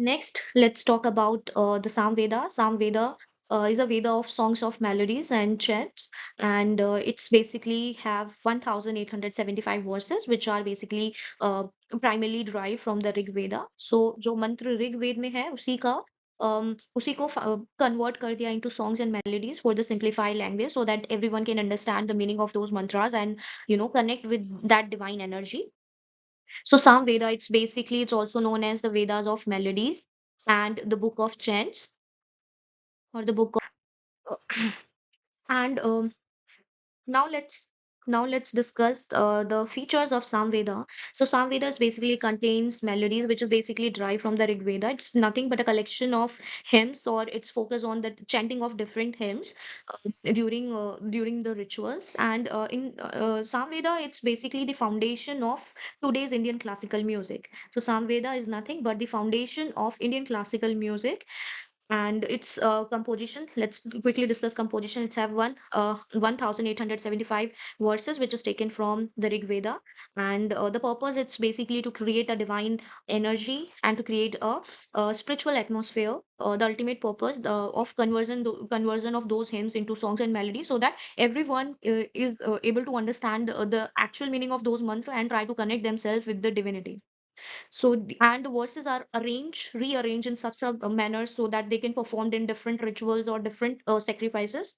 Next, let's talk about the Samveda. Samveda is a Veda of songs of melodies and chants, and it's basically have 1,875 verses, which are basically primarily derived from the Rig Veda. So, जो मंत्र ऋग वेद में है, उसी को convert कर दिया into songs and melodies for the simplified language, so that everyone can understand the meaning of those mantras and connect with that divine energy. So Samveda, it's also known as the Vedas of melodies and the book of chants or the book of and now let's discuss the features of Samveda. So Samvedas basically contains melodies which is basically derived from the Rig Veda. It's nothing but a collection of hymns, or it's focused on the chanting of different hymns during the rituals. And in Samveda, it's basically the foundation of today's Indian classical music. So Samveda is nothing but the foundation of Indian classical music, and its composition. Let's quickly discuss composition. It's have 1,875 verses, which is taken from the Rig Veda, and the purpose, it's basically to create a divine energy and to create a spiritual atmosphere. The ultimate purpose of conversion of those hymns into songs and melodies, so that everyone is able to understand the actual meaning of those mantras and try to connect themselves with the divinity. So, and the verses are rearranged in such a manner so that they can performed in different rituals or different sacrifices.